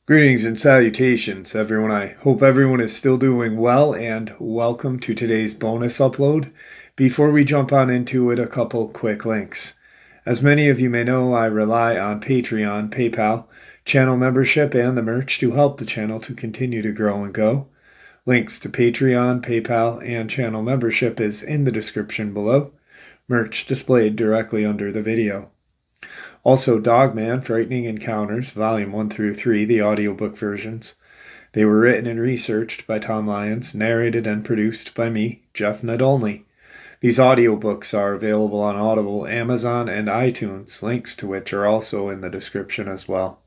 Greetings and salutations, everyone. I hope everyone is still doing well, and welcome to today's bonus upload. Before we jump on into it, a couple quick links. As many of you may know, I rely on Patreon, PayPal, channel membership, and the merch to help the channel to continue to grow and go. Links to Patreon, PayPal, and channel membership is in the description below. Merch displayed directly under the video. Also, Dogman, Frightening Encounters, Volume 1 through 3, the audiobook versions. They were written and researched by Tom Lyons, narrated and produced by me, Jeff Nadolny. These audiobooks are available on Audible, Amazon, and iTunes, links to which are also in the description as well.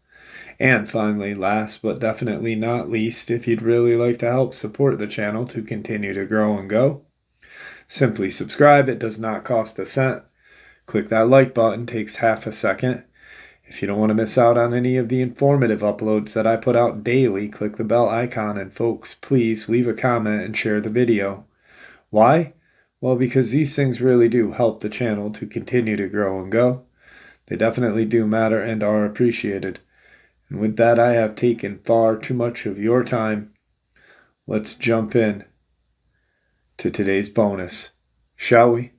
And finally, last but definitely not least, if you'd really like to help support the channel to continue to grow and go, simply subscribe. It does not cost a cent. Click that like button, takes half a second. If you don't want to miss out on any of the informative uploads that I put out daily, click the bell icon, and folks, please leave a comment and share the video. Why? Well, because these things really do help the channel to continue to grow and go. They definitely do matter and are appreciated. And with that, I have taken far too much of your time. Let's jump in to today's bonus, shall we?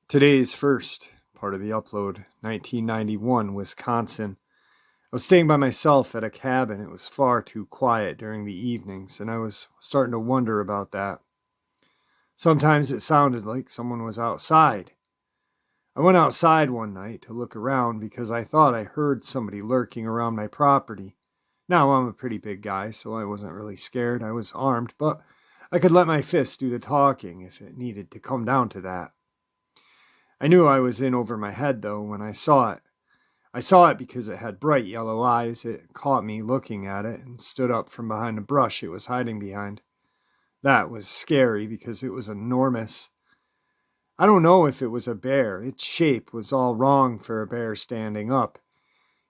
Today's first part of the upload, 1991, Wisconsin. I was staying by myself at a cabin. It was far too quiet during the evenings, and I was starting to wonder about that. Sometimes it sounded like someone was outside. I went outside one night to look around because I thought I heard somebody lurking around my property. Now, I'm a pretty big guy, so I wasn't really scared. I was armed, but I could let my fists do the talking if it needed to come down to that. I knew I was in over my head, though, when I saw it. I saw it because it had bright yellow eyes. It caught me looking at it and stood up from behind a brush it was hiding behind. That was scary because it was enormous. I don't know if it was a bear. Its shape was all wrong for a bear standing up.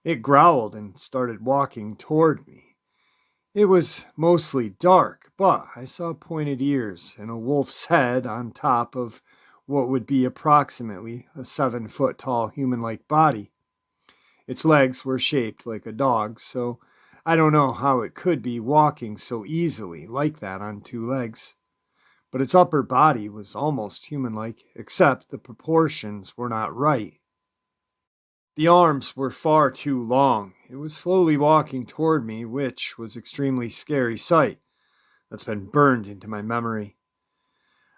It growled and started walking toward me. It was mostly dark, but I saw pointed ears and a wolf's head on top of what would be approximately a 7-foot tall human-like body. Its legs were shaped like a dog's, so I don't know how it could be walking so easily like that on 2 legs. But its upper body was almost human-like, except the proportions were not right. The arms were far too long. It was slowly walking toward me, which was an extremely scary sight that's been burned into my memory.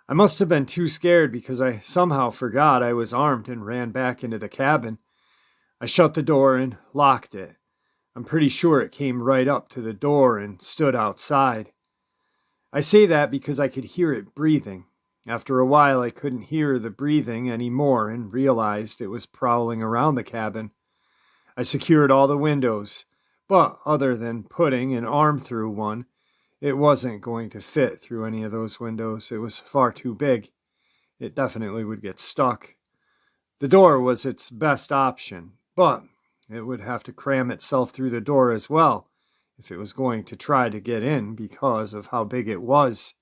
I must have been too scared because I somehow forgot I was armed and ran back into the cabin. I shut the door and locked it. I'm pretty sure it came right up to the door and stood outside. I say that because I could hear it breathing. After a while, I couldn't hear the breathing anymore and realized it was prowling around the cabin. I secured all the windows, but other than putting an arm through one, it wasn't going to fit through any of those windows. It was far too big. It definitely would get stuck. The door was its best option, but it would have to cram itself through the door as well if it was going to try to get in because of how big it was.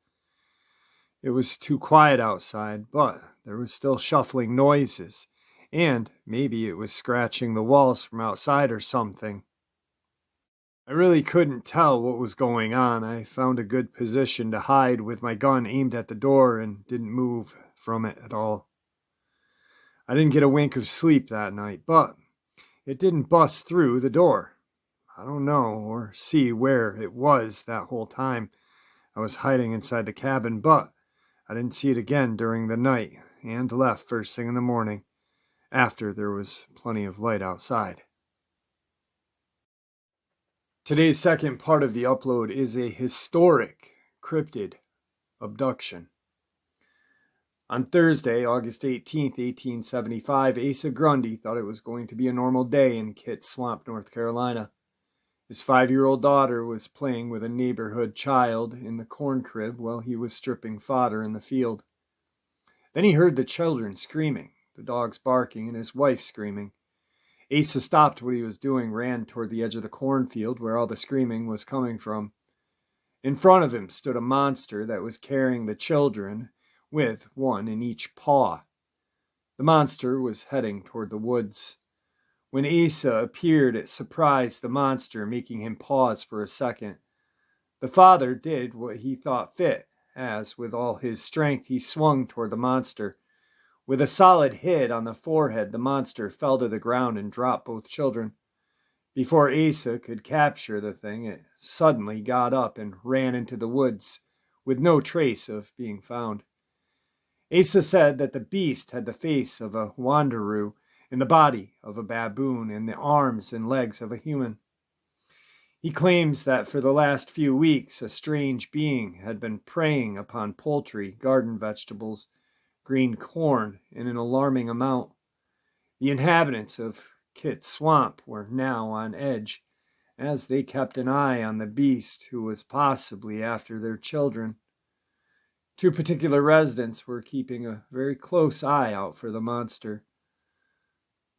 It was too quiet outside, but there was still shuffling noises, and maybe it was scratching the walls from outside or something. I really couldn't tell what was going on. I found a good position to hide with my gun aimed at the door and didn't move from it at all. I didn't get a wink of sleep that night, but it didn't bust through the door. I don't know or see where it was that whole time I was hiding inside the cabin, but I didn't see it again during the night and left first thing in the morning after there was plenty of light outside. Today's second part of the upload is a historic cryptid abduction. On Thursday, August 18th, 1875, Asa Grundy thought it was going to be a normal day in Kit Swamp, North Carolina. His 5-year-old daughter was playing with a neighborhood child in the corn crib while he was stripping fodder in the field. Then he heard the children screaming, the dogs barking, and his wife screaming. Asa stopped what he was doing, ran toward the edge of the cornfield where all the screaming was coming from. In front of him stood a monster that was carrying the children, with one in each paw. The monster was heading toward the woods. When Asa appeared, it surprised the monster, making him pause for a second. The father did what he thought fit, as, with all his strength, he swung toward the monster. With a solid hit on the forehead, the monster fell to the ground and dropped both children. Before Asa could capture the thing, it suddenly got up and ran into the woods, with no trace of being found. Asa said that the beast had the face of a wanderoo, and the body of a baboon, and the arms and legs of a human. He claims that for the last few weeks, a strange being had been preying upon poultry, garden vegetables, green corn in an alarming amount. The inhabitants of Kit Swamp were now on edge, as they kept an eye on the beast who was possibly after their children. Two particular residents were keeping a very close eye out for the monster.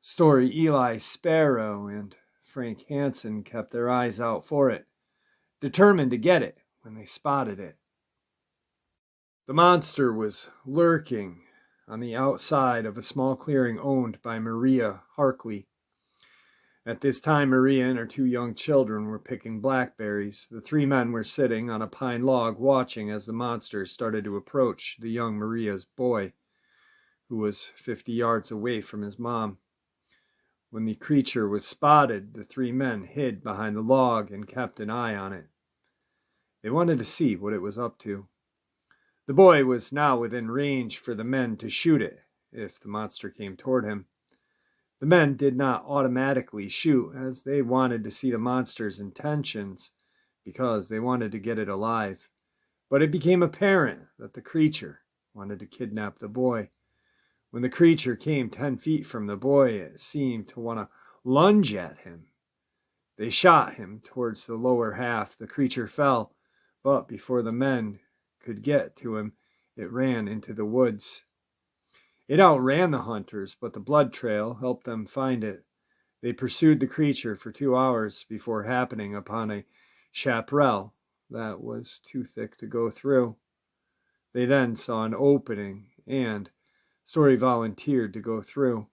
Story Eli Sparrow and Frank Hansen kept their eyes out for it, determined to get it when they spotted it. The monster was lurking on the outside of a small clearing owned by Maria Harkley. At this time, Maria and her two young children were picking blackberries. The three men were sitting on a pine log watching as the monster started to approach the young Maria's boy, who was 50 yards away from his mom. When the creature was spotted, the three men hid behind the log and kept an eye on it. They wanted to see what it was up to. The boy was now within range for the men to shoot it if the monster came toward him. The men did not automatically shoot, as they wanted to see the monster's intentions because they wanted to get it alive. But it became apparent that the creature wanted to kidnap the boy. When the creature came 10 feet from the boy, it seemed to want to lunge at him. They shot him towards the lower half. The creature fell, but before the men could get to him, it ran into the woods. It outran the hunters, but the blood trail helped them find it. They pursued the creature for 2 hours before happening upon a chaparral that was too thick to go through. They then saw an opening, and Story volunteered to go through.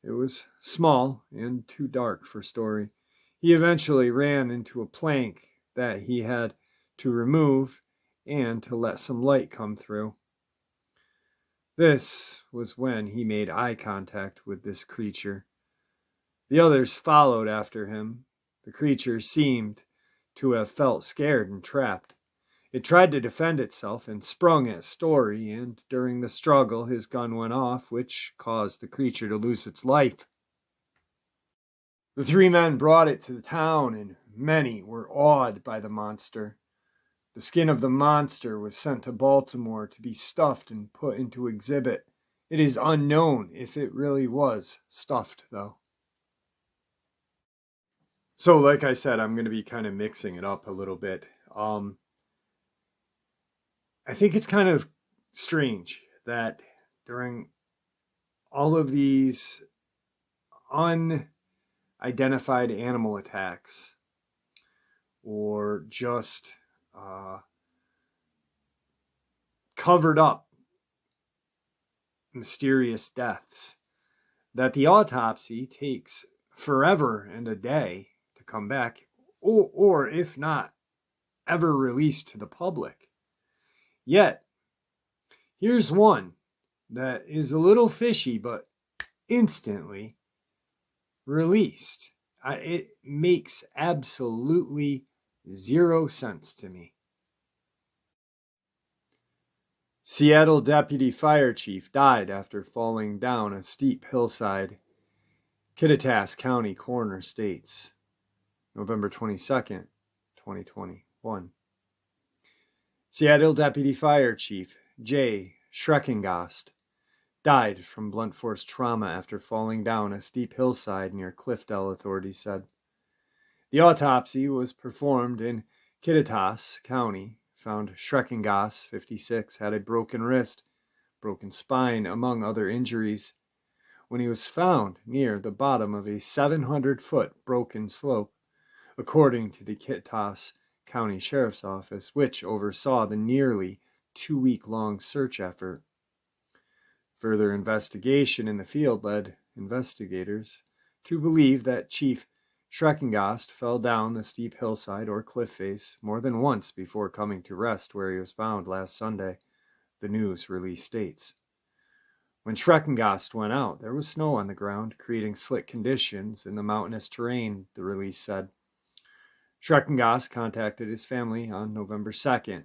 It was small and too dark for Story. He eventually ran into a plank that he had to remove and to let some light come through. This was when he made eye contact with this creature. The others followed after him. The creature seemed to have felt scared and trapped. It tried to defend itself and sprung at Story, and during the struggle his gun went off, which caused the creature to lose its life. The three men brought it to the town, and many were awed by the monster. The skin of the monster was sent to Baltimore to be stuffed and put into exhibit. It is unknown if it really was stuffed, though. So, like I said, I'm going to be kind of mixing it up a little bit. I think it's kind of strange that during all of these unidentified animal attacks or just covered up mysterious deaths, that the autopsy takes forever and a day to come back, or if not ever released to the public. Yet, here's one that is a little fishy, but instantly released. It makes absolutely zero sense to me. Seattle Deputy Fire Chief died after falling down a steep hillside. Kittitas County Coroner states, November 22nd, 2021. Seattle Deputy Fire Chief Jay Schreckengast died from blunt force trauma after falling down a steep hillside near Cliffdale, authorities said. The autopsy was performed in Kittitas County, found Schreckengast, 56, had a broken wrist, broken spine, among other injuries, when he was found near the bottom of a 700-foot broken slope, according to the Kittitas County Sheriff's Office, which oversaw the nearly 2-week-long search effort. Further investigation in the field led investigators to believe that Chief Schreckengast fell down the steep hillside or cliff face more than once before coming to rest where he was found last Sunday, the news release states. When Schreckengast went out, there was snow on the ground, creating slick conditions in the mountainous terrain, the release said. Schreckengast contacted his family on November 2nd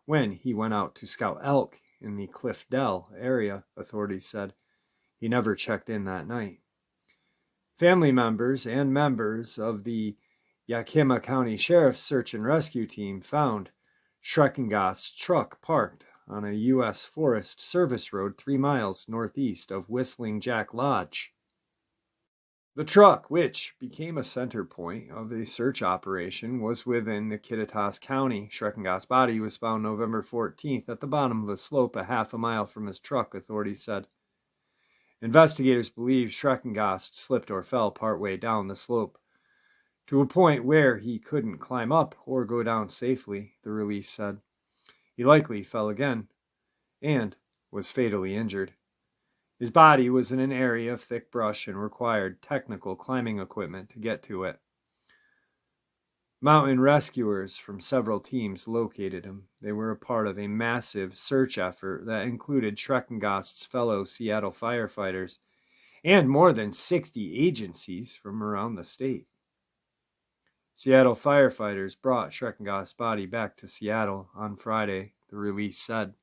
when he went out to scout elk in the Cliff Dell area, authorities said. He never checked in that night. Family members and members of the Yakima County Sheriff's Search and Rescue Team found Schreckengast's truck parked on a U.S. Forest Service road 3 miles northeast of Whistling Jack Lodge. The truck, which became a center point of the search operation, was within the Kittitas County. Schreckengast's body was found November 14th at the bottom of the slope a half a mile from his truck, authorities said. Investigators believe Schreckengast slipped or fell partway down the slope to a point where he couldn't climb up or go down safely, the release said. He likely fell again and was fatally injured. His body was in an area of thick brush and required technical climbing equipment to get to it. Mountain rescuers from several teams located him. They were a part of a massive search effort that included Schreckengast's fellow Seattle firefighters and more than 60 agencies from around the state. Seattle firefighters brought Schreckengast's body back to Seattle on Friday, the release said.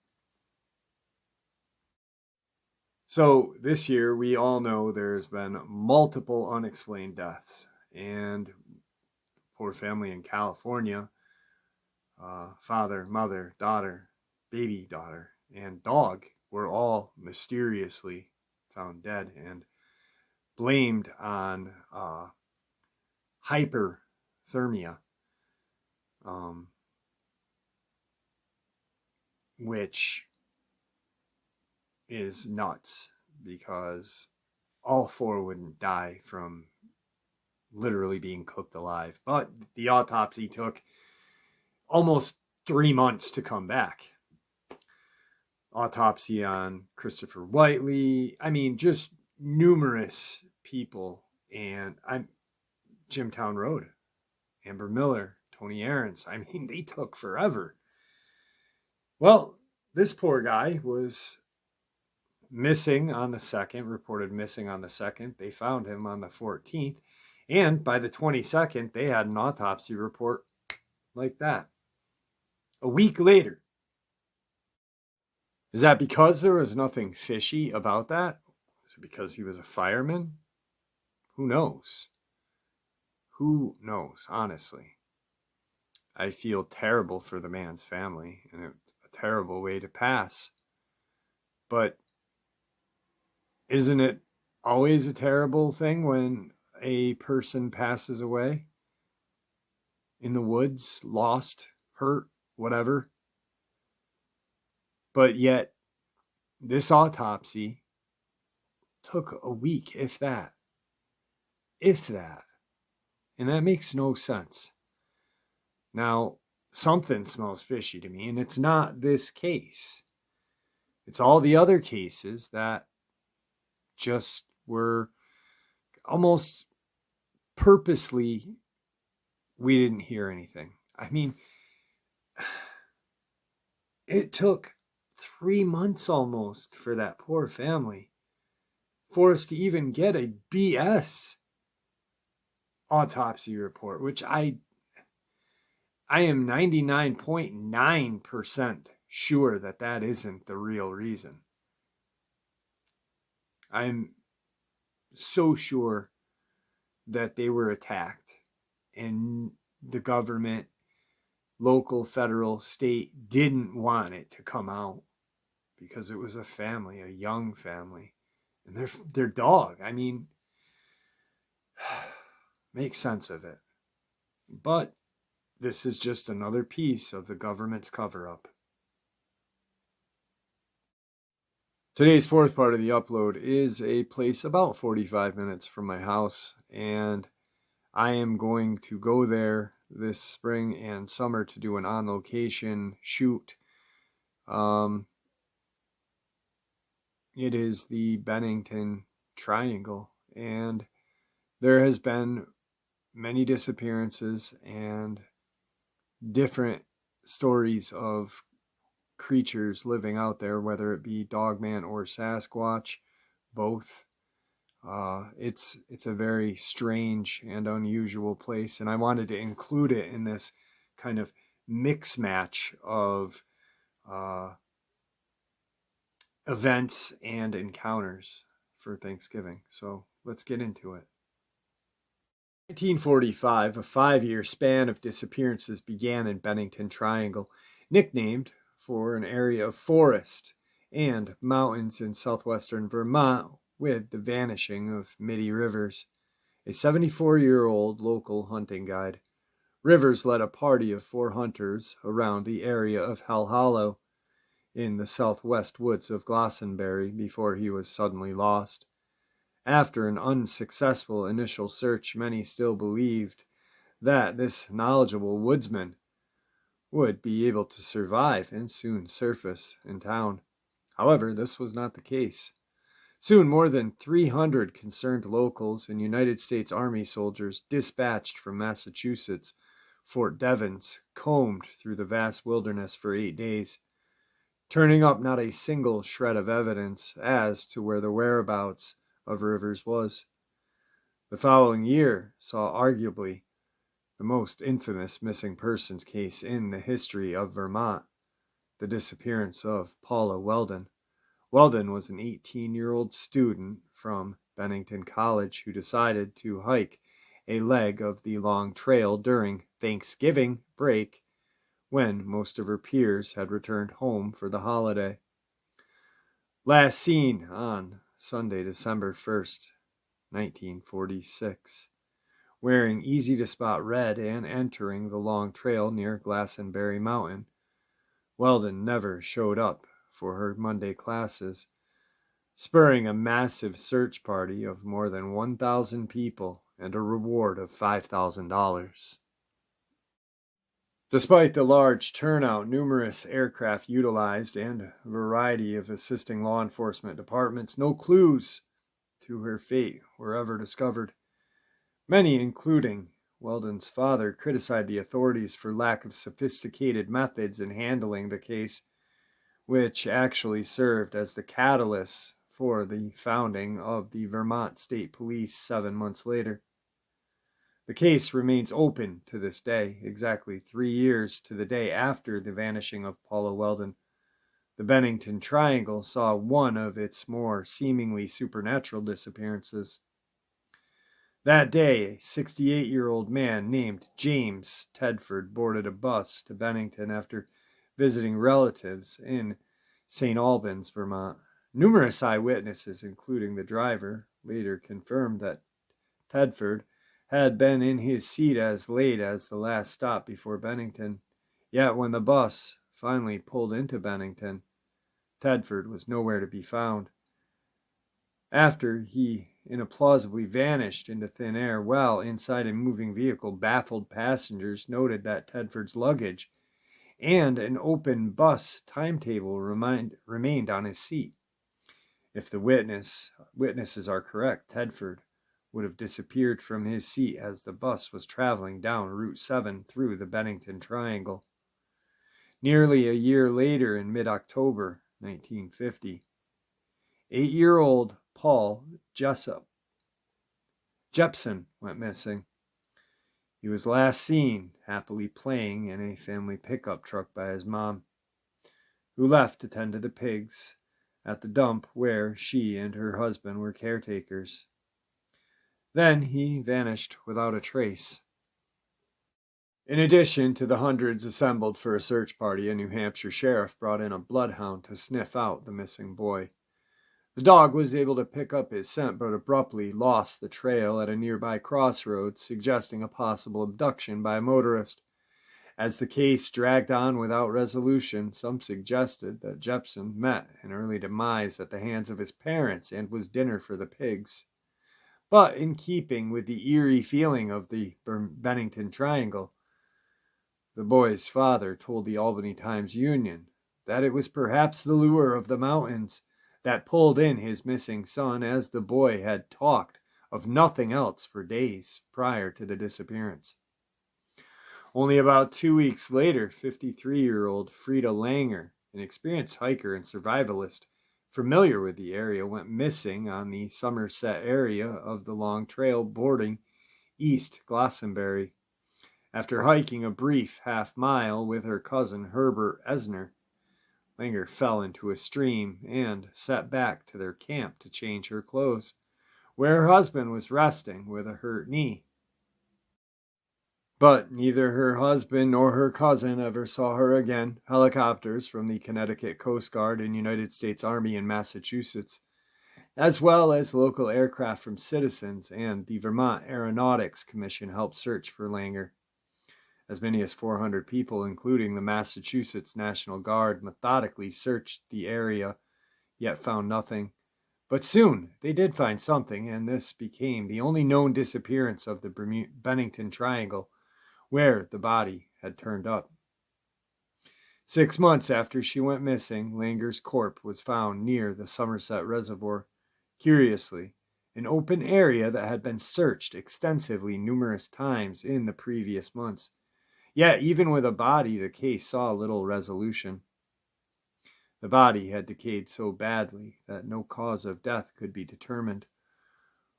So this year, we all know there's been multiple unexplained deaths, and poor family in California, father, mother, daughter, baby daughter, and dog were all mysteriously found dead and blamed on hyperthermia, which is nuts because all 4 wouldn't die from literally being cooked alive. But the autopsy took almost 3 months to come back. Autopsy on Christopher Whiteley. I mean, just numerous people. And Jimtown Road, Amber Miller, Tony Aarons. I mean, they took forever. Well, this poor guy was missing on the 2nd, reported missing on the 2nd. They found him on the 14th. And by the 22nd, they had an autopsy report like that. A week later. Is that because there was nothing fishy about that? Is it because he was a fireman? Who knows? Who knows, honestly? I feel terrible for the man's family, and it's a terrible way to pass. But isn't it always a terrible thing when a person passes away in the woods, lost, hurt, whatever? But yet, this autopsy took a week, if that. If that. And that makes no sense. Now, something smells fishy to me, and it's not this case. It's all the other cases that just were almost purposely, we didn't hear anything. I mean, it took 3 months almost for that poor family for us to even get a BS autopsy report, which I am 99.9% sure that isn't the real reason. I'm so sure that they were attacked and the government, local, federal, state, didn't want it to come out because it was a family, a young family, and their dog. I mean, make sense of it. But this is just another piece of the government's cover-up. Today's 4th part of the upload is a place about 45 minutes from my house, and I am going to go there this spring and summer to do an on-location shoot It is the Bennington Triangle, and there has been many disappearances and different stories of creatures living out there, whether it be Dogman or Sasquatch, both. It's a very strange and unusual place, and I wanted to include it in this kind of mix match of events and encounters for Thanksgiving. So let's get into it. 1945, a 5-year span of disappearances began in Bennington Triangle, nicknamed for an area of forest and mountains in southwestern Vermont with the vanishing of Mitty Rivers, a 74-year-old local hunting guide. Rivers led a party of 4 hunters around the area of Hell Hollow in the southwest woods of Glastonbury before he was suddenly lost. After an unsuccessful initial search, many still believed that this knowledgeable woodsman would be able to survive and soon surface in town. However, this was not the case. Soon, more than 300 concerned locals and United States Army soldiers dispatched from Massachusetts, Fort Devens, combed through the vast wilderness for 8 days, turning up not a single shred of evidence as to where the whereabouts of Rivers was. The following year saw arguably the most infamous missing persons case in the history of Vermont, the disappearance of Paula Weldon. Weldon was an 18-year-old student from Bennington College who decided to hike a leg of the long trail during Thanksgiving break when most of her peers had returned home for the holiday. Last seen on Sunday, December 1st, 1946, wearing easy-to-spot red and entering the long trail near Glastonbury Mountain. Weldon never showed up for her Monday classes, spurring a massive search party of more than 1,000 people and a reward of $5,000. Despite the large turnout, numerous aircraft utilized, and a variety of assisting law enforcement departments, no clues to her fate were ever discovered. Many, including Weldon's father, criticized the authorities for lack of sophisticated methods in handling the case, which actually served as the catalyst for the founding of the Vermont State Police 7 months later. The case remains open to this day, exactly 3 years to the day after the vanishing of Paula Weldon. The Bennington Triangle saw one of its more seemingly supernatural disappearances. That day, a 68-year-old man named James Tedford boarded a bus to Bennington after visiting relatives in St. Albans, Vermont. Numerous eyewitnesses, including the driver, later confirmed that Tedford had been in his seat as late as the last stop before Bennington. Yet when the bus finally pulled into Bennington, Tedford was nowhere to be found. After he implausibly vanished into thin air well inside a moving vehicle, baffled passengers noted that Tedford's luggage and an open bus timetable remained on his seat. If the witnesses are correct, Tedford would have disappeared from his seat as the bus was traveling down Route 7 through the Bennington Triangle. Nearly a year later, in mid-October 1950, 8-year-old Paul Jepson went missing. He was last seen happily playing in a family pickup truck by his mom, who left to tend to the pigs at the dump where she and her husband were caretakers. Then he vanished without a trace. In addition to the hundreds assembled for a search party, a New Hampshire sheriff brought in a bloodhound to sniff out the missing boy. The dog was able to pick up his scent but abruptly lost the trail at a nearby crossroads, suggesting a possible abduction by a motorist. As the case dragged on without resolution, some suggested that Jepson met an early demise at the hands of his parents and was dinner for the pigs. But in keeping with the eerie feeling of the Bennington Triangle, the boy's father told the Albany Times-Union that it was perhaps the lure of the mountains that pulled in his missing son, as the boy had talked of nothing else for days prior to the disappearance. Only about 2 weeks later, 53-year-old Frida Langer, an experienced hiker and survivalist familiar with the area, went missing on the Somerset area of the Long Trail bordering East Glastonbury. After hiking a brief half-mile with her cousin Herbert Esner, Langer fell into a stream and set back to their camp to change her clothes, where her husband was resting with a hurt knee. But neither her husband nor her cousin ever saw her again. Helicopters from the Connecticut Coast Guard and United States Army in Massachusetts, as well as local aircraft from citizens and the Vermont Aeronautics Commission, helped search for Langer. As many as 400 people, including the Massachusetts National Guard, methodically searched the area, yet found nothing. But soon they did find something, and this became the only known disappearance of the Bennington Triangle, where the body had turned up. 6 months after she went missing, Langer's corpse was found near the Somerset Reservoir. Curiously, an open area that had been searched extensively numerous times in the previous months. Yet, even with a body, the case saw little resolution. The body had decayed so badly that no cause of death could be determined,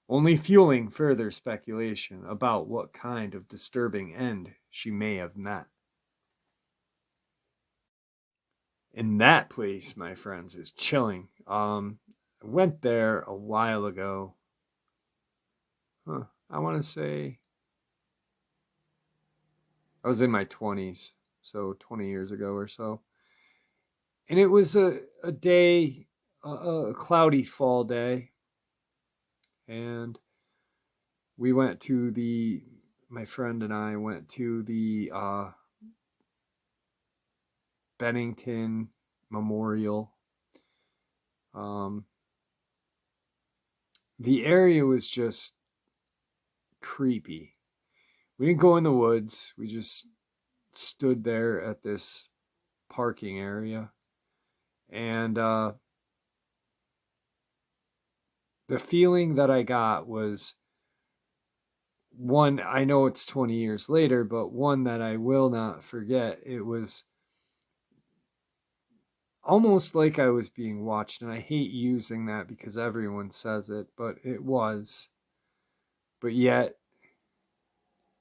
only fueling further speculation about what kind of disturbing end she may have met. And that place, my friends, is chilling. I went there a while ago. I want to say I was in my 20s, so 20 years ago or so. And it was a day, a cloudy fall day. And we went to my friend and I went to the Bennington Memorial. The area was just creepy. We didn't go in the woods. We just stood there at this parking area. And the feeling that I got was one, I know it's 20 years later, but one that I will not forget. It was almost like I was being watched, and I hate using that because everyone says it, but it was. But yet,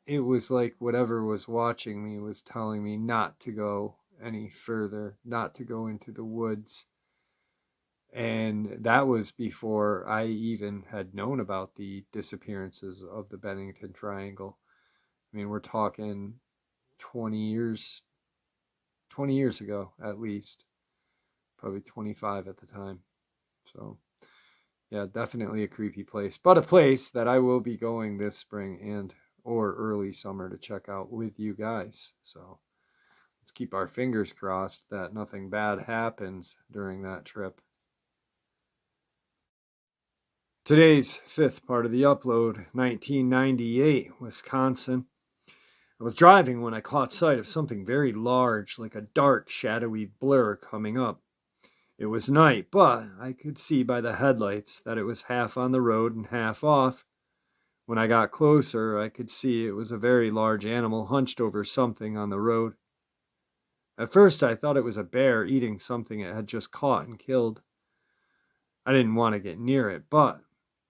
it was like whatever was watching me was telling me not to go any further, not to go into the woods. And that was before I even had known about the disappearances of the Bennington Triangle. I mean, we're talking 20 years ago, at least. Probably 25 at the time. So, yeah, definitely a creepy place. But a place that I will be going this spring and or early summer to check out with you guys. So, let's keep our fingers crossed that nothing bad happens during that trip. Today's fifth part of the upload, 1998, Wisconsin. I was driving when I caught sight of something very large, like a dark, shadowy blur coming up. It was night, but I could see by the headlights that it was half on the road and half off. When I got closer, I could see it was a very large animal hunched over something on the road. At first, I thought it was a bear eating something it had just caught and killed. I didn't want to get near it, but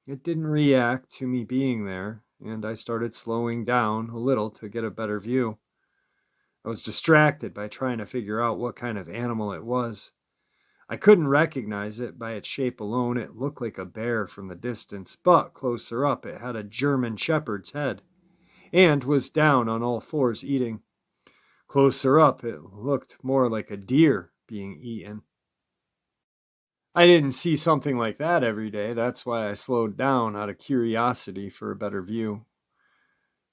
it didn't react to me being there, and I started slowing down a little to get a better view. I was distracted by trying to figure out what kind of animal it was. I couldn't recognize it by its shape alone. It looked like a bear from the distance, but closer up it had a German shepherd's head and was down on all fours eating. Closer up it looked more like a deer being eaten. I didn't see something like that every day. That's why I slowed down out of curiosity for a better view.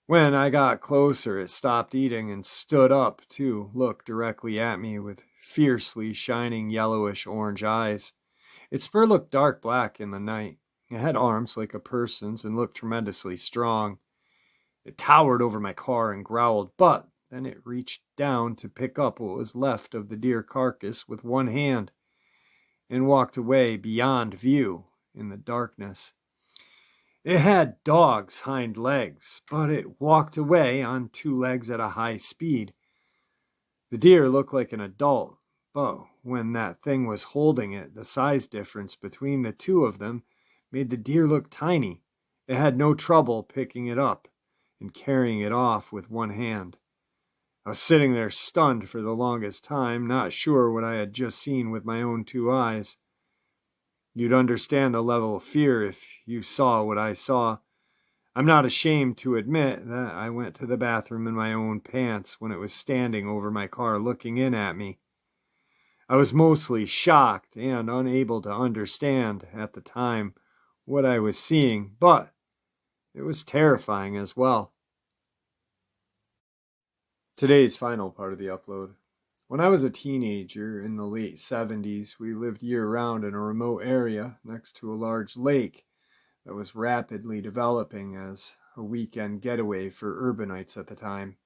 When I got closer, it stopped eating and stood up to look directly at me with fiercely shining yellowish-orange eyes. Its fur looked dark black in the night. It had arms like a person's and looked tremendously strong. It towered over my car and growled, but Then it reached down to pick up what was left of the deer carcass with one hand and walked away beyond view in the darkness. It had dog's hind legs, but it walked away on two legs at a high speed. The deer looked like an adult, but when that thing was holding it, the size difference between the two of them made the deer look tiny. It had no trouble picking it up and carrying it off with one hand. I was sitting there stunned for the longest time, not sure what I had just seen with my own two eyes. You'd understand the level of fear if you saw what I saw. I'm not ashamed to admit that I went to the bathroom in my own pants when it was standing over my car looking in at me. I was mostly shocked and unable to understand at the time what I was seeing, but it was terrifying as well. Today's final part of the upload. When I was a teenager in the late 70s, we lived year-round in a remote area next to a large lake that was rapidly developing as a weekend getaway for urbanites at the time.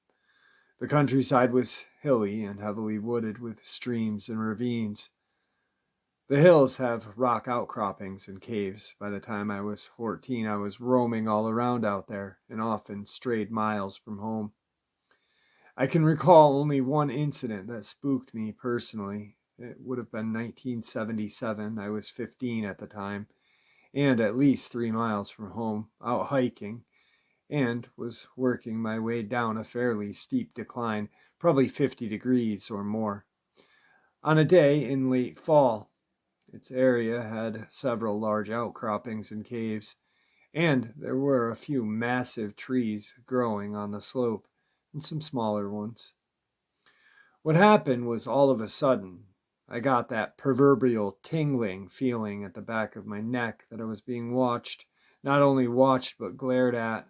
The countryside was hilly and heavily wooded with streams and ravines. The hills have rock outcroppings and caves. By the time I was 14, I was roaming all around out there and often strayed miles from home. I can recall only one incident that spooked me personally. It would have been 1977. I was 15 at the time, and at least 3 miles from home, out hiking, and was working my way down a fairly steep decline, probably 50 degrees or more. On a day in late fall, its area had several large outcroppings and caves, and there were a few massive trees growing on the slope, and some smaller ones. What happened was all of a sudden, I got that proverbial tingling feeling at the back of my neck that I was being watched, not only watched but glared at.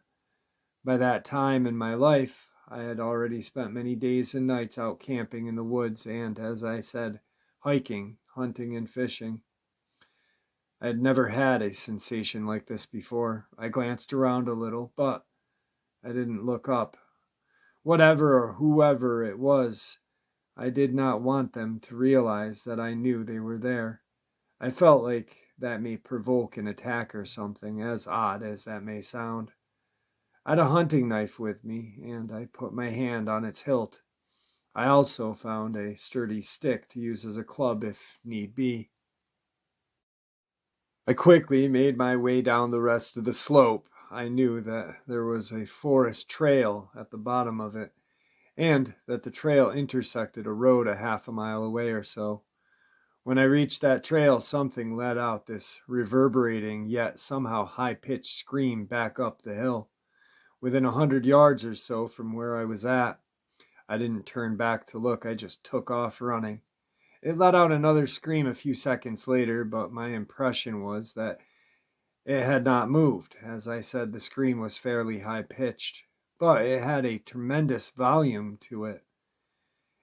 By that time in my life, I had already spent many days and nights out camping in the woods and, as I said, hiking, hunting, and fishing. I had never had a sensation like this before. I glanced around a little, but I didn't look up. Whatever or whoever it was, I did not want them to realize that I knew they were there. I felt like that may provoke an attack or something, as odd as that may sound. I had a hunting knife with me, and I put my hand on its hilt. I also found a sturdy stick to use as a club if need be. I quickly made my way down the rest of the slope. I knew that there was a forest trail at the bottom of it, and that the trail intersected a road a half a mile away or so. When I reached that trail, something let out this reverberating yet somehow high-pitched scream back up the hill. Within 100 yards or so from where I was at, I didn't turn back to look, I just took off running. It let out another scream a few seconds later, but my impression was that it had not moved. As I said, the scream was fairly high-pitched, but it had a tremendous volume to it.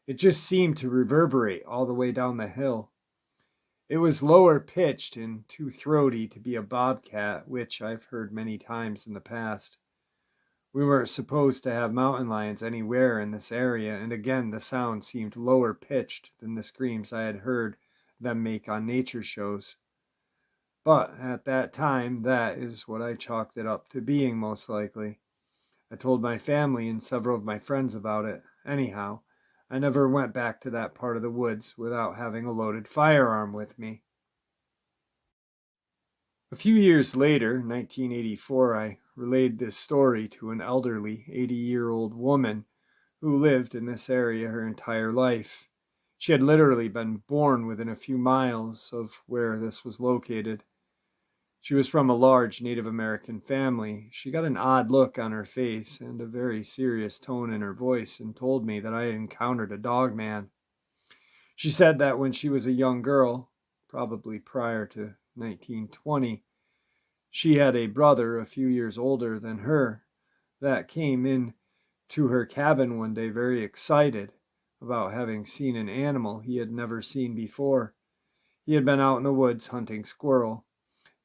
It just seemed to reverberate all the way down the hill. It was lower-pitched and too throaty to be a bobcat, which I've heard many times in the past. We weren't supposed to have mountain lions anywhere in this area, and again the sound seemed lower-pitched than the screams I had heard them make on nature shows. But at that time, that is what I chalked it up to being, most likely. I told my family and several of my friends about it. Anyhow, I never went back to that part of the woods without having a loaded firearm with me. A few years later, 1984, I relayed this story to an elderly 80-year-old woman who lived in this area her entire life. She had literally been born within a few miles of where this was located. She was from a large Native American family. She got an odd look on her face and a very serious tone in her voice and told me that I had encountered a dogman. She said that when she was a young girl, probably prior to 1920, she had a brother a few years older than her that came in to her cabin one day very excited about having seen an animal he had never seen before. He had been out in the woods hunting squirrel.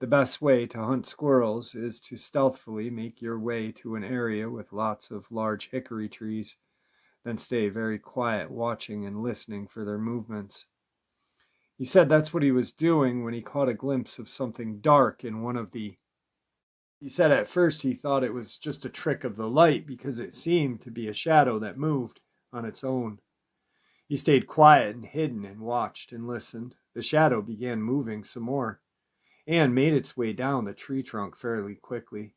The best way to hunt squirrels is to stealthily make your way to an area with lots of large hickory trees. then stay very quiet, watching and listening for their movements. He said that's what he was doing when he caught a glimpse of something dark in one of the... He said at first he thought it was just a trick of the light because it seemed to be a shadow that moved on its own. He stayed quiet and hidden and watched and listened. The shadow began moving some more and made its way down the tree trunk fairly quickly.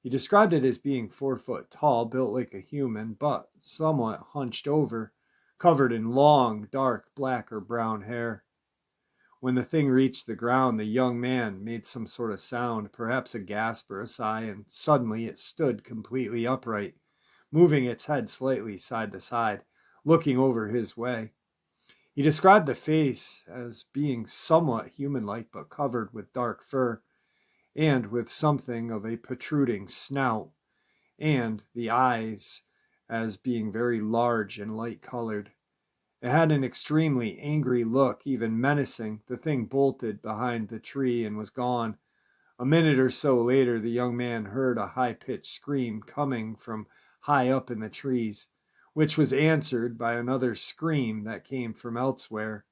He described it as being 4 foot tall, built like a human, but somewhat hunched over, covered in long, dark black or brown hair. When the thing reached the ground, the young man made some sort of sound, perhaps a gasp or a sigh, and suddenly it stood completely upright, moving its head slightly side to side, looking over his way. He described the face as being somewhat human-like, but covered with dark fur, and with something of a protruding snout, and the eyes as being very large and light-colored. It had an extremely angry look, even menacing. The thing bolted behind the tree and was gone. A minute or so later, the young man heard a high-pitched scream coming from high up in the trees, which was answered by another scream that came from elsewhere.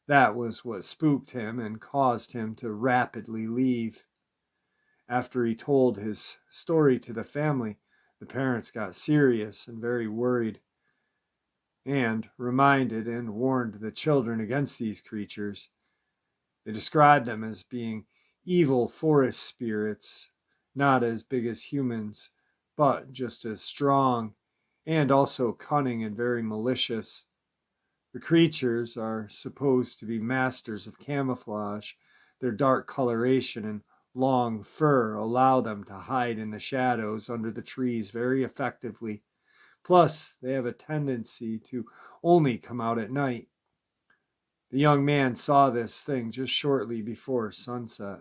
That was what spooked him and caused him to rapidly leave. After he told his story to the family, the parents got serious and very worried, and reminded and warned the children against these creatures. They described them as being evil forest spirits, not as big as humans, but just as strong, and also cunning and very malicious. The creatures are supposed to be masters of camouflage. Their dark coloration and long fur allow them to hide in the shadows under the trees very effectively. Plus, they have a tendency to only come out at night. The young man saw this thing just shortly before sunset.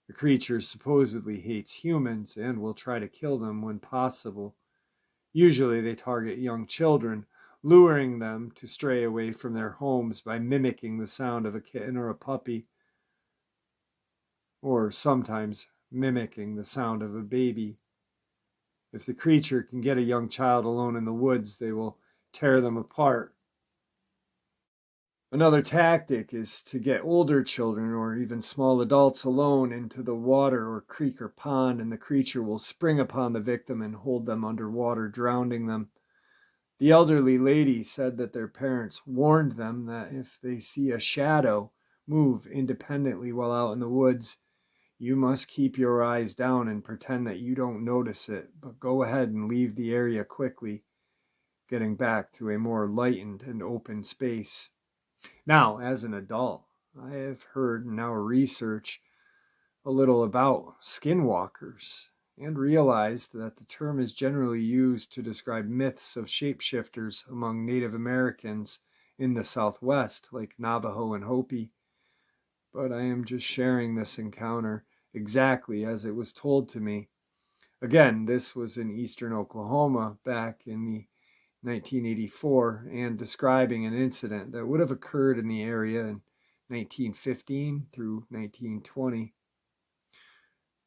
The creature supposedly hates humans and will try to kill them when possible. Usually they target young children, luring them to stray away from their homes by mimicking the sound of a kitten or a puppy, or sometimes mimicking the sound of a baby. If the creature can get a young child alone in the woods, they will tear them apart. Another tactic is to get older children or even small adults alone into the water or creek or pond, and the creature will spring upon the victim and hold them underwater, drowning them. The elderly lady said that their parents warned them that if they see a shadow move independently while out in the woods, you must keep your eyes down and pretend that you don't notice it, but go ahead and leave the area quickly, getting back to a more lightened and open space. Now, as an adult, I have heard and now research a little about skinwalkers and realized that the term is generally used to describe myths of shapeshifters among Native Americans in the Southwest, like Navajo and Hopi. But I am just sharing this encounter exactly as it was told to me. Again, this was in eastern Oklahoma back in the 1984, and describing an incident that would have occurred in the area in 1915 through 1920.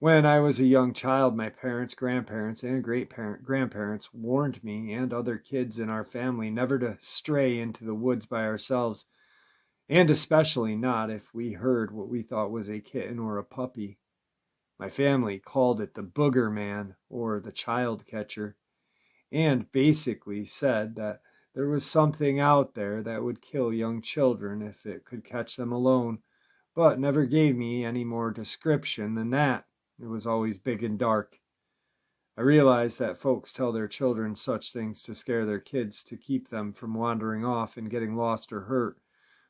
When I was a young child, my parents, grandparents, and great-grandparents warned me and other kids in our family never to stray into the woods by ourselves, and especially not if we heard what we thought was a kitten or a puppy. My family called it the booger man or the child catcher, and basically said that there was something out there that would kill young children if it could catch them alone, but never gave me any more description than that. It was always big and dark. I realized that folks tell their children such things to scare their kids to keep them from wandering off and getting lost or hurt,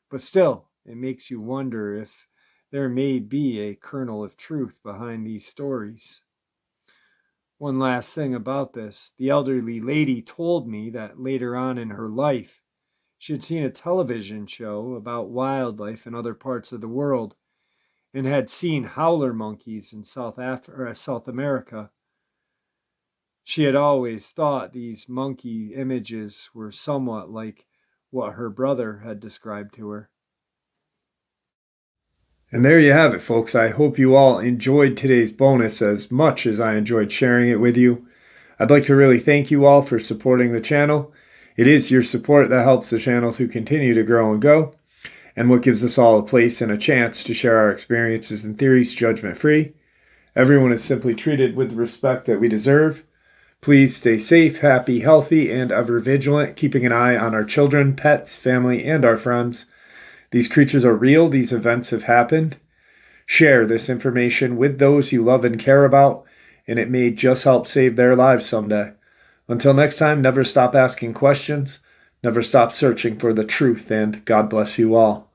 but still, it makes you wonder if there may be a kernel of truth behind these stories. One last thing about this. The elderly lady told me that later on in her life, she had seen a television show about wildlife in other parts of the world and had seen howler monkeys in South America. She had always thought these monkey images were somewhat like what her brother had described to her. And there you have it, folks. I hope you all enjoyed today's bonus as much as I enjoyed sharing it with you. I'd like to really thank you all for supporting the channel. It is your support that helps the channel to continue to grow and go, and what gives us all a place and a chance to share our experiences and theories judgment-free. Everyone is simply treated with the respect that we deserve. Please stay safe, happy, healthy, and ever vigilant, keeping an eye on our children, pets, family, and our friends. These creatures are real. These events have happened. Share this information with those you love and care about, and it may just help save their lives someday. Until next time, never stop asking questions, never stop searching for the truth, and God bless you all.